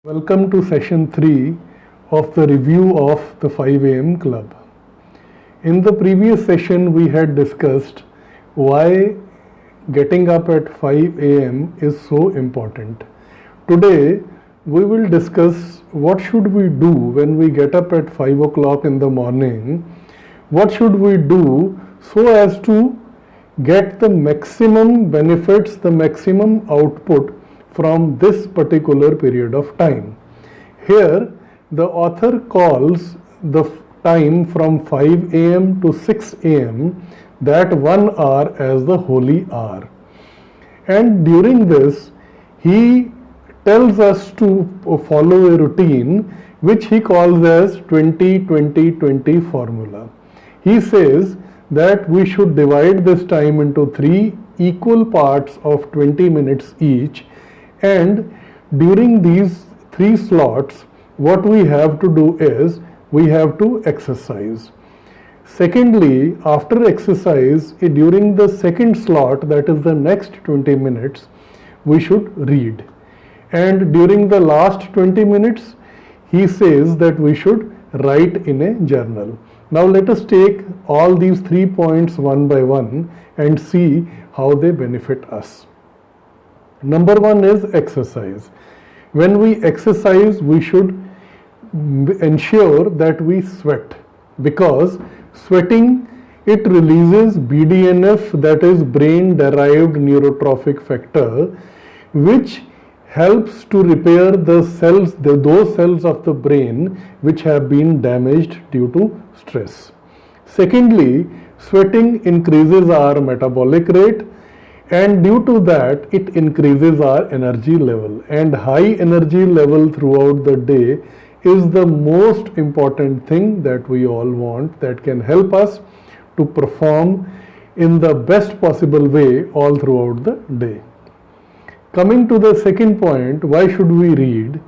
Welcome to session 3 of the review of the 5 a.m. Club. In the previous session, we had discussed why getting up at 5 a.m. is so important. Today, we will discuss what should we do when we get up at 5 o'clock in the morning. What should we do so as to get the maximum benefits, the maximum output from this particular period of time. Here, the author calls the time from 5 a.m. to 6 a.m., that 1 hour, as the holy hour. And during this, he tells us to follow a routine which he calls as 20-20-20 formula. He says that we should divide this time into 3 equal parts of 20 minutes each, and during these 3 slots, what we have to do is we have to exercise. Secondly, after exercise, during the second slot, that is the next 20 minutes, we should read. And during the last 20 minutes, he says that we should write in a journal. Now let us take all these 3 points one by one and see how they benefit us. Number 1 is exercise. When we exercise, we should ensure that we sweat, because sweating, it releases BDNF, that is brain derived neurotrophic factor, which helps to repair the cells, those cells of the brain which have been damaged due to stress. Secondly, sweating increases our metabolic rate, and due to that it increases our energy level, and high energy level throughout the day is the most important thing that we all want, that can help us to perform in the best possible way all throughout the day. Coming to the second point, why should we read?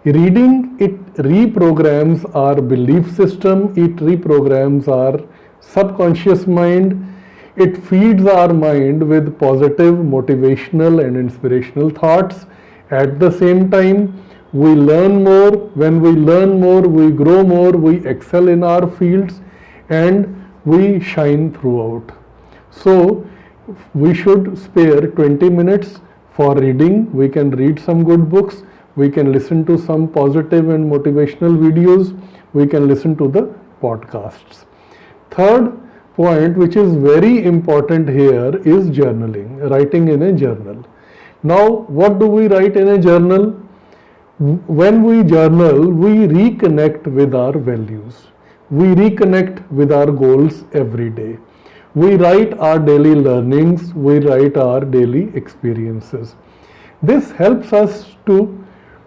Reading, it reprograms our belief system, it reprograms our subconscious mind, it feeds our mind with positive, motivational and inspirational thoughts. At the same time, we learn more. When we learn more, we grow more, we excel in our fields, and we shine throughout. So, we should spare 20 minutes for reading. We can read some good books, we can listen to some positive and motivational videos, we can listen to the podcasts. Third point, which is very important here, is journaling, writing in a journal. Now, what do we write in a journal? When we journal, we reconnect with our values. We reconnect with our goals every day. We write our daily learnings, we write our daily experiences. This helps us to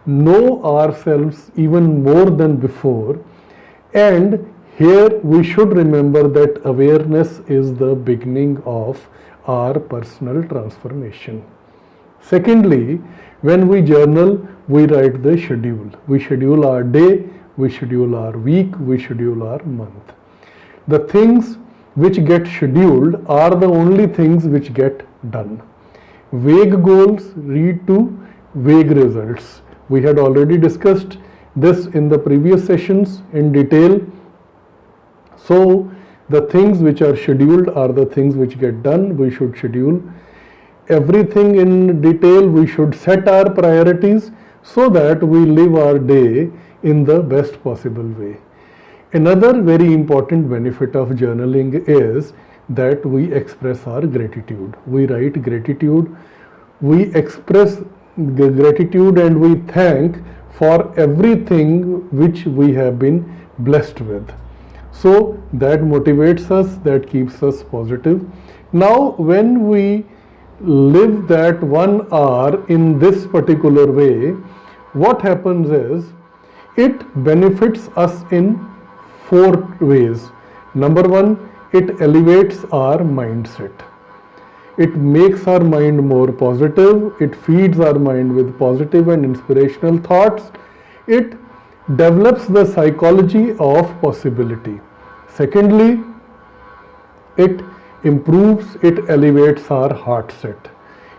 know ourselves even more than before, and here we should remember that awareness is the beginning of our personal transformation. Secondly, when we journal, we write the schedule. We schedule our day, we schedule our week, we schedule our month. The things which get scheduled are the only things which get done. Vague goals lead to vague results. We had already discussed this in the previous sessions in detail. So, the things which are scheduled are the things which get done. We should schedule everything in detail. We should set our priorities so that we live our day in the best possible way. Another very important benefit of journaling is that we express our gratitude. We write gratitude, we express gratitude, and we thank for everything which we have been blessed with. So that motivates us, that keeps us positive. Now, when we live that 1 hour in this particular way, what happens is it benefits us in 4 ways. Number 1, it elevates our mindset. It makes our mind more positive. It feeds our mind with positive and inspirational thoughts. It develops the psychology of possibility. Secondly, it improves, it elevates our heart set.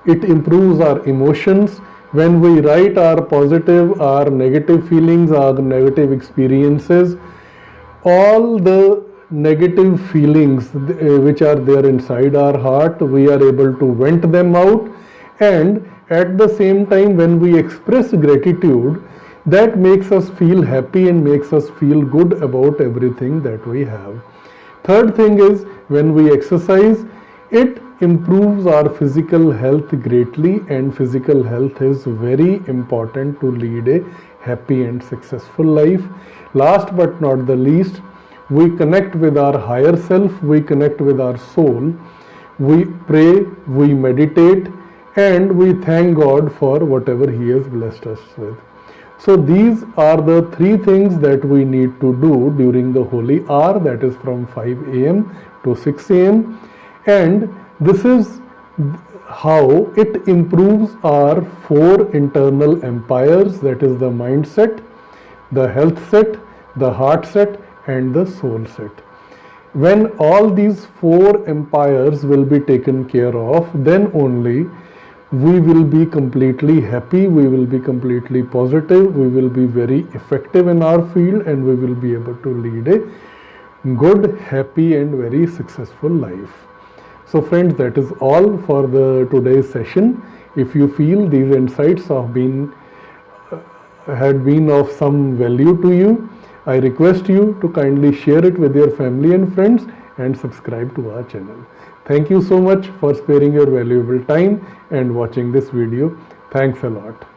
It improves our emotions, When we write our positive, our negative feelings, our negative experiences, all the negative feelings which are there inside our heart, we are able to vent them out, and at the same time when we express gratitude, that makes us feel happy and makes us feel good about everything that we have. Third thing is, when we exercise, it improves our physical health greatly, and physical health is very important to lead a happy and successful life. Last but not the least, we connect with our higher self, we connect with our soul, we pray, we meditate, and we thank God for whatever He has blessed us with. So these are the three things that we need to do during the holy hour, that is from 5 a.m. to 6 a.m. And this is how it improves our four internal empires, that is the mindset, the health set, the heart set, and the soul set. When all these four empires will be taken care of, then only we will be completely happy, we will be completely positive, we will be very effective in our field, and we will be able to lead a good, happy, and very successful life. So friends, that is all for the today's session. If you feel these insights had been of some value to you, I request you to kindly share it with your family and friends and subscribe to our channel. Thank you so much for sparing your valuable time and watching this video. Thanks a lot.